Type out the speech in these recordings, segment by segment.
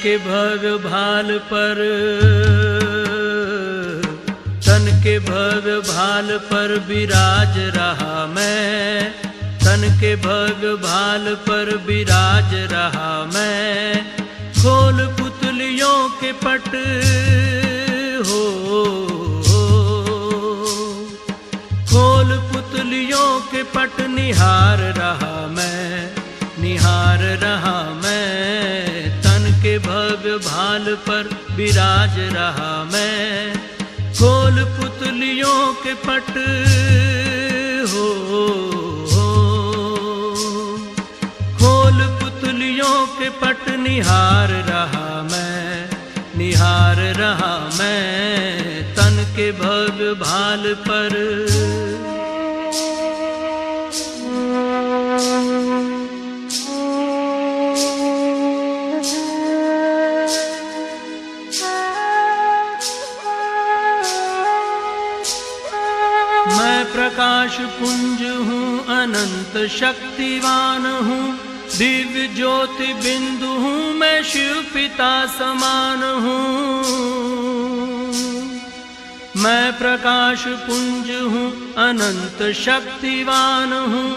के भव्य भाल पर, तन के भव्य भाल पर विराज रहा मैं, तन के भव्य भाल पर विराज रहा मैं। खोल पुतलियों के पट हो, खोल पुतलियों के पट निहार रहा मैं, निहार रहा मैं। तन के भव्य भाल पर विराज रहा मैं। खोल पुतलियों के पट हो, खोल पुतलियों के पट निहार रहा मैं, निहार रहा मैं। तन के भव्य भाल पर मैं प्रकाश पुंज हूँ, अनंत शक्तिवान हूँ, दिव्य ज्योति बिंदु हूँ, मैं शिव पिता समान हूँ। मैं प्रकाश पुंज हूँ, अनंत शक्तिवान हूँ,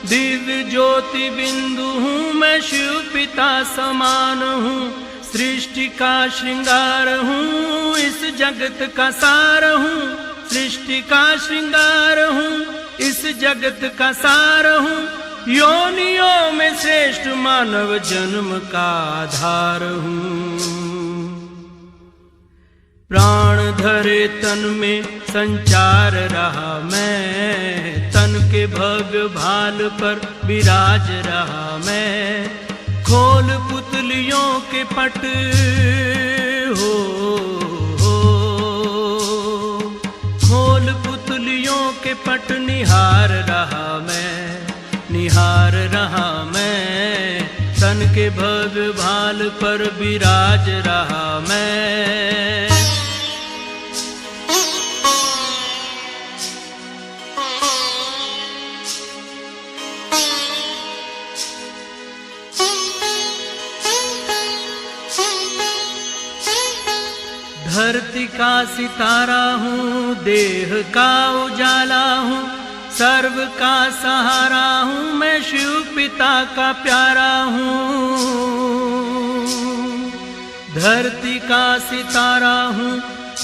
दिव्य ज्योति बिंदु हूँ, मैं शिव पिता समान हूँ। सृष्टि का श्रृंगार हूँ, इस जगत का सार हूँ, सृष्टि का श्रृंगार हूँ, इस जगत का सार हूँ। योनियों में श्रेष्ठ मानव जन्म का आधार हूँ। प्राण धरे तन में संचार रहा मैं, तन के भव्य भाल पर विराज रहा मैं। खोल पुतलियों के पट हो, खोल पुतलियों के पट निहार रहा मैं, निहार रहा मैं। तन के भव्य भाल पर विराज रहा मैं। धरती का सितारा हूँ, देह का उजाला हूँ, सर्व का सहारा हूँ, मैं शिव पिता का प्यारा हूँ। धरती का सितारा हूँ,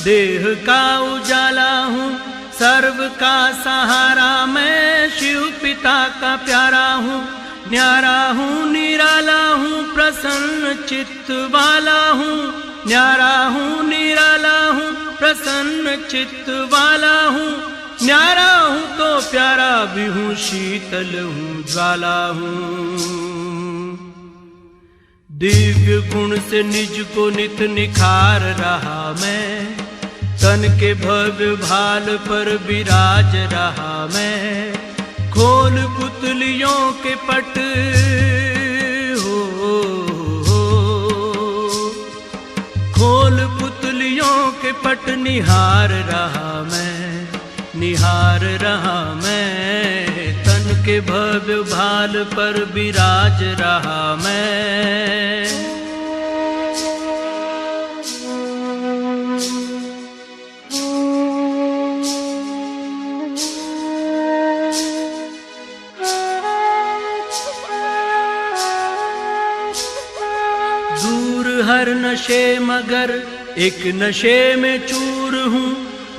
देह का उजाला हूँ, सर्व का सहारा, मैं शिव पिता का प्यारा हूँ। न्यारा हूँ, निराला हूँ, प्रसन्न चित्त वाला हूँ, न्यारा हूँ, निराला हूँ, प्रसन्न चित्त वाला हूँ। न्यारा हूँ तो प्यारा भी हूँ, शीतल हूँ, ज्वाला हूँ। दिव्य गुण से निज को नित निखार रहा मैं, तन के भव्य भाल पर विराज रहा मैं। खोल पुतलियों के पट हो, खोल पुतलियों के पट निहार रहा मैं, निहार रहा मैं। तन के भव्य भाल पर विराज रहा मैं। दूर हर नशे मगर एक नशे में चूर हूँ,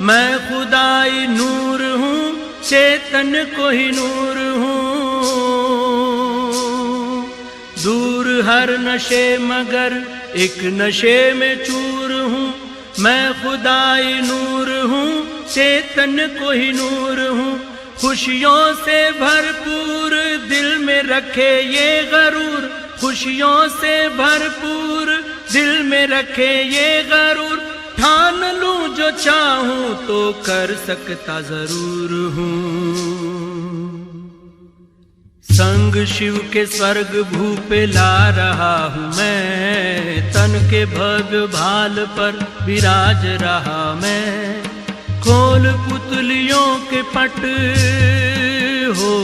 मैं खुदाई नूर हूँ, चेतन को ही नूर हूँ। दूर हर नशे मगर एक नशे में चूर हूँ, मैं खुदाई नूर हूँ, चेतन को ही नूर हूँ। खुशियों से भरपूर दिल में रखे ये गरूर, खुशियों से भरपूर दिल में रखे ये गरूर। ठान लूं जो चाहूं तो कर सकता जरूर हूँ। संग शिव के स्वर्ग भू पे ला रहा हूँ मैं, तन के भव्य भाल पर विराज रहा मैं। खोल पुतलियों के पट हो,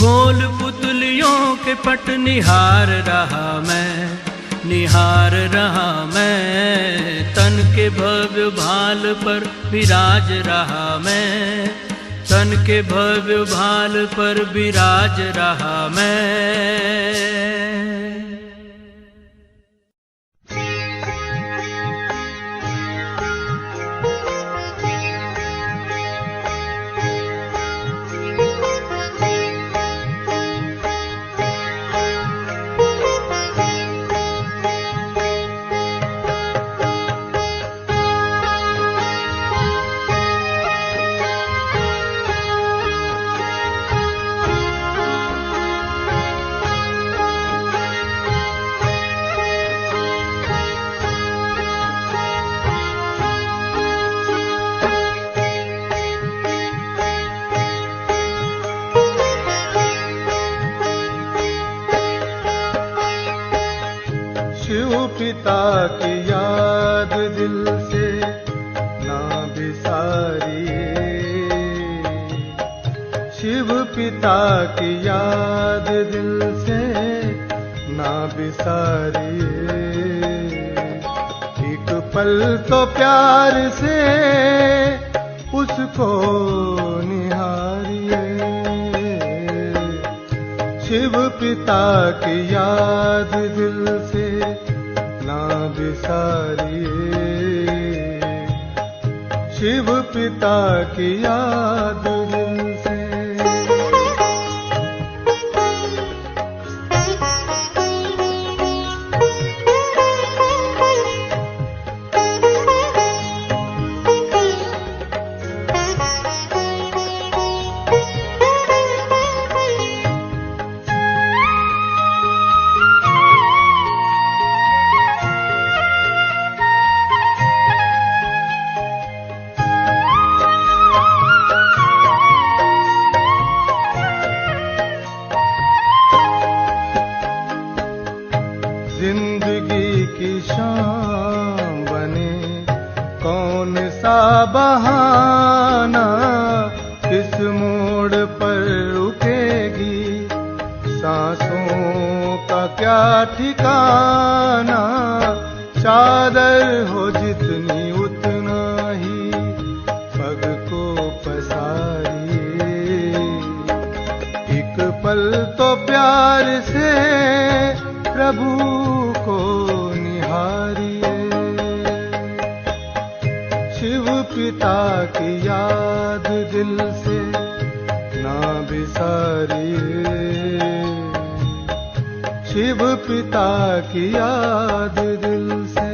खोल पुतलियों के पट निहार रहा मैं, तन के भव्य भाल पर विराज रहा मैं, तन के भव्य भाल पर विराज रहा मैं। पिता की याद दिल से ना बिसारिए, शिव पिता की याद दिल से ना बिसारिए। एक पल तो प्यार से उसको निहारिए, शिव पिता की याद दिल से ना बिसारिए, शिव पिता की याद दिल से। जिंदगी की शाम बने कौन सा बहाना, किस मोड़ पर रुकेगी सांसों का क्या ठिकाना। चादर हो जितनी उतना ही पग को पसारिए, एक पल तो प्यार से प्रभु को निहारिए, शिव पिता की याद दिल से ना बिसारिए, शिव पिता की याद दिल से।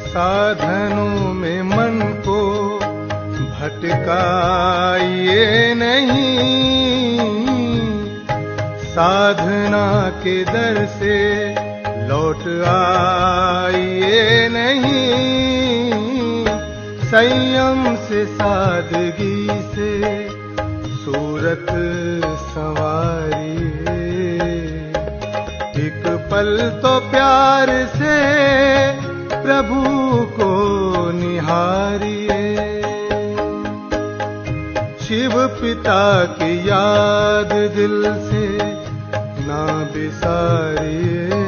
साधनों में मन को भटकाइए नहीं, साधना के दर से लौट आइए नहीं। संयम से सादगी से सूरत संवारिए, एक पल तो प्यार से प्रभु को निहारिए, शिव पिता की याद दिल से ना बिसारिए,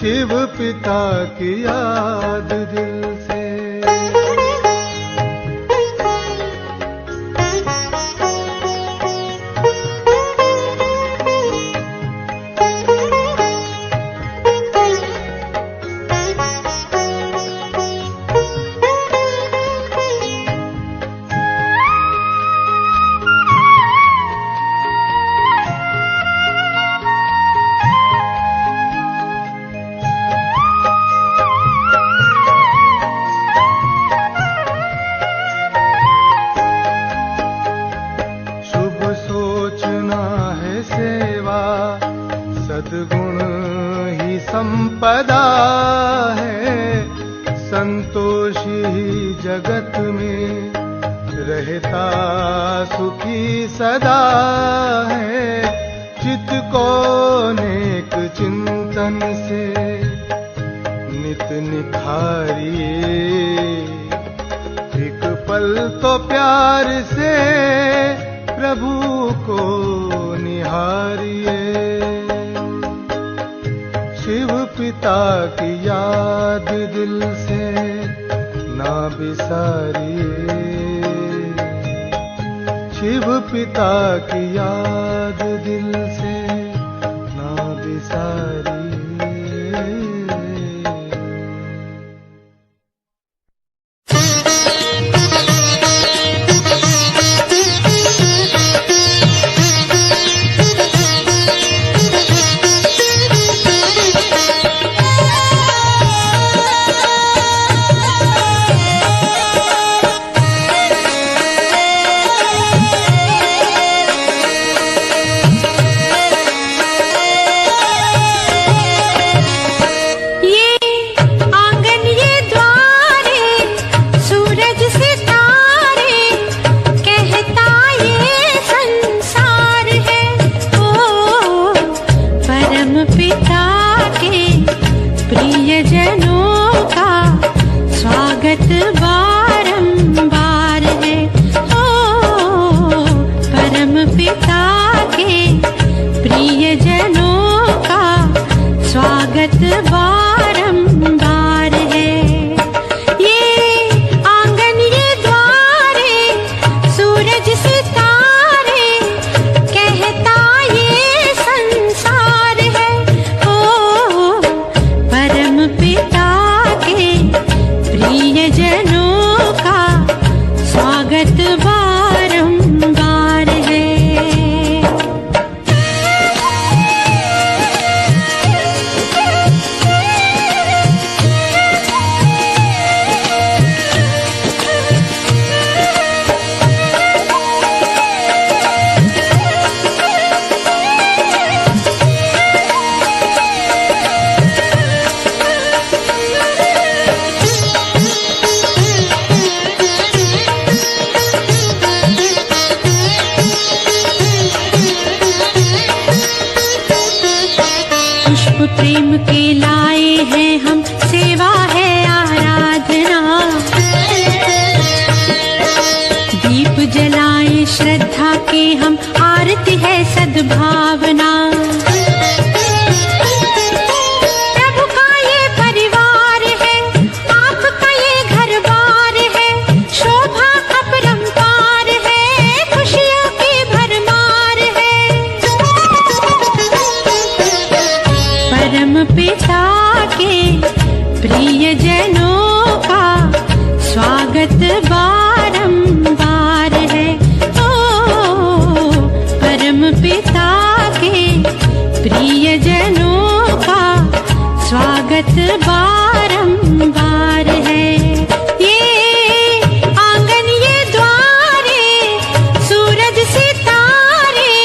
शिव पिता की याद दिल से। सद्गुण ही संपदा है, संतोषी ही जगत में रहता सुखी सदा है। चित को नेक चिंतन से नित निखारिए, एक पल तो प्यार से प्रभु को निहारिए। शिव पिता की याद दिल से ना बिसारिए, शिव पिता की याद दिल से ना बिसारिए। प्रेम के लाए हैं हम, सेवा है आराधना। दीप जलाए श्रद्धा के हम, आरती है सद्भावना। प्रभु का ये परिवार है, आपका ये घर बार है, शोभा अपरंपार है, खुशियों की भरमार है। परम पिता के प्रिय जनों का स्वागत बारंबार है। ओ परम पिता के प्रिय जनों का स्वागत बारंबार है। ये आंगन ये द्वारे, सूरज सितारे,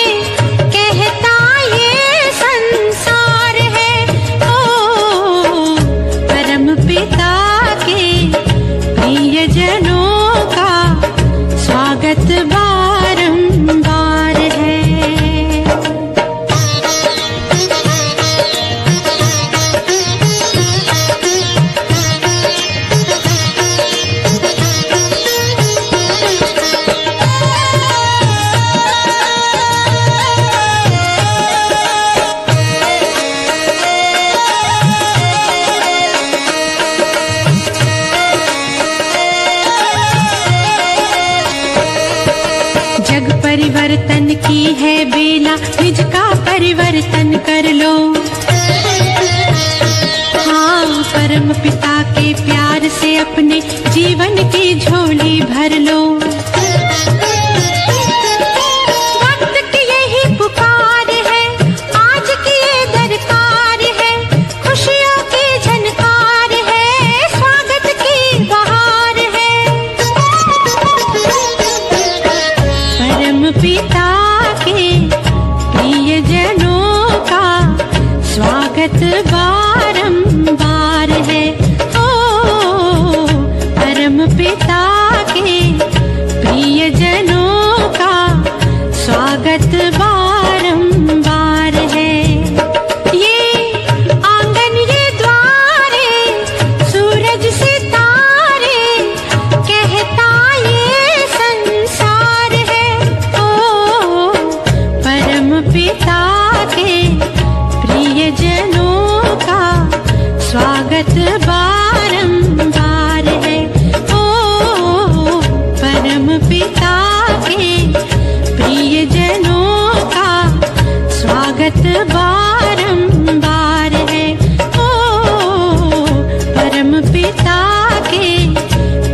कहता ये संसार है। ओ परम पिता के प्रिय जनों का स्वागत बारंबार है। जग परिवर्तन की है बेला, निज का परिवर्तन कर लो। हाँ परम पिता के प्यार से अपने जीवन की झोली भर लो। वक्त की यही पुकार है, आज की ये दरकार है, खुशियों की झनकार है, स्वागत की बहार है। परम पिता के प्रिय जनों का स्वागत बारंबार है। ओ परम पिता के प्रियजनों का स्वागत बारंबार है। ये आंगन ये द्वारे सूरज सितारे कहता ये संसार है। ओ परम पिता के प्रियजनों का स्वागत बारंबार है। ओ परम पिता के प्रियजनों का स्वागत बारंबार है। ओ परम पिता के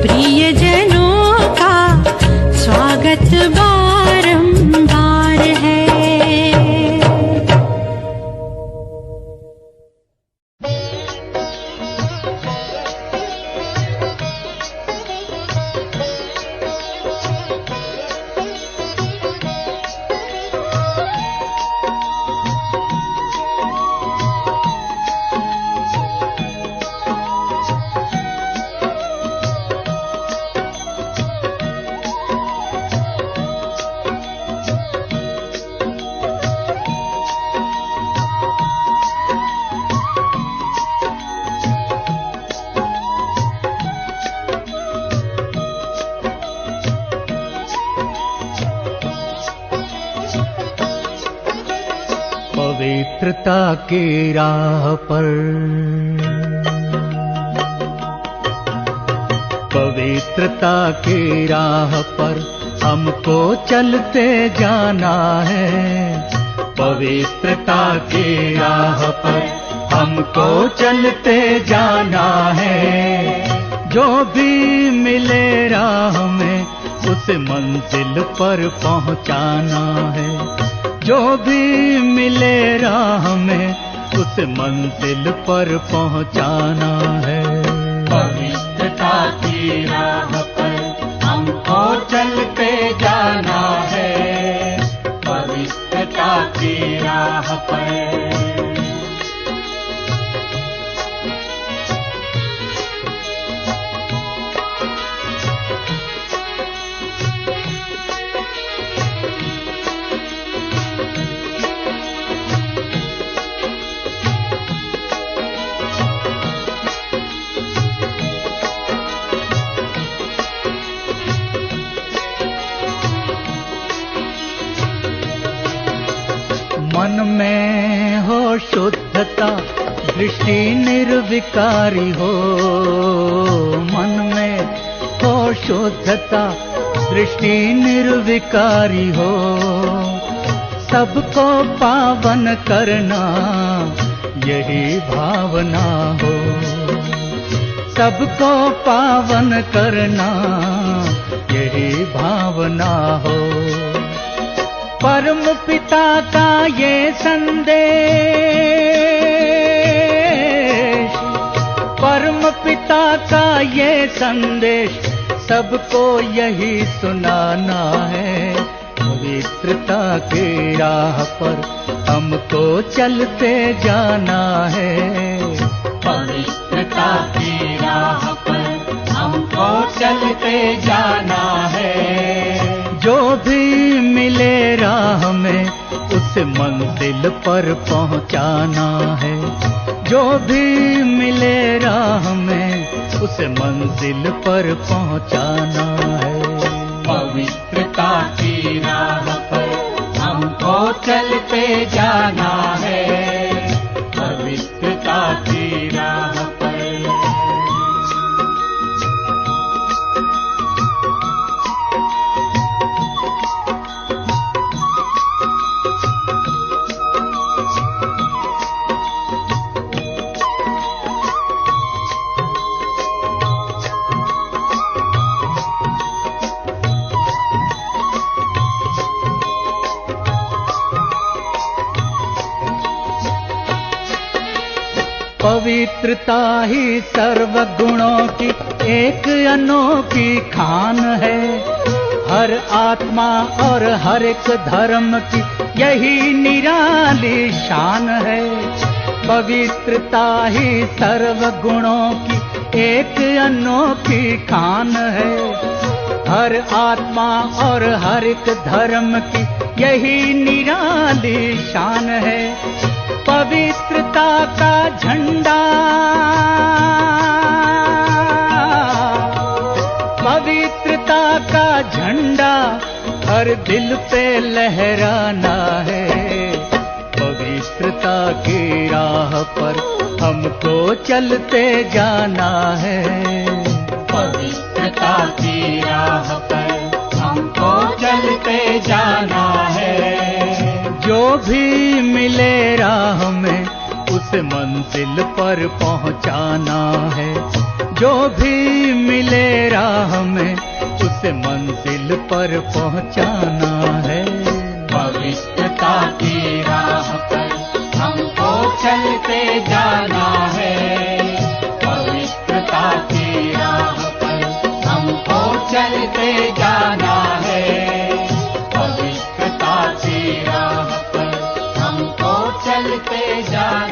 प्रियजनों का स्वागत बारंबार है। पवित्रता की राह पर, पवित्रता की राह पर हमको चलते जाना है। पवित्रता की राह पर हमको चलते जाना है। जो भी मिले राह में उसे मंजिल पर पहुंचाना है। जो भी मिले राह में उसे मंजिल पर पहुंचाना है। पवित्रता की राह पर हमको चलते जाना है। पवित्रता की राह पर मन में हो शुद्धता, दृष्टि निर्विकारी हो। मन में हो शुद्धता, दृष्टि निर्विकारी हो। सबको पावन करना यही भावना हो। सबको पावन करना यही भावना हो। परम पिता का ये संदेश, परम पिता का ये संदेश सबको यही सुनाना है। पवित्रता की राह पर हमको चलते जाना है। पवित्रता की राह पर हमको चलते जाना है। जो भी मिले राह में उसे मंजिल पर पहुंचाना है। जो भी मिले राह में उसे मंजिल पर पहुंचाना है। पवित्रता की राह पर हमको चलते जाना है। पवित्रता की राह पर पवित्रता ही सर्व गुणों की एक अनोखी खान है। हर आत्मा और हर एक धर्म की यही निराली शान है। पवित्रता ही सर्व गुणों की एक अनोखी खान है। हर आत्मा और हर एक धर्म की यही निराली शान है। पवित्रता का झंडा, पवित्रता का झंडा हर दिल पे लहराना है। पवित्रता की राह पर हमको चलते जाना है। पवित्रता की राह पर हमको चलते जाना है। जो भी मिले राह में उसे मंजिल पर पहुंचाना है। जो भी मिले राह में उसे मंजिल पर पहुंचाना है। पवित्रता की राह पर हमको चलते जाना है। पवित्रता की राह पर हमको चलते जाना है। पवित्रता की राह पर हमको चलते जाना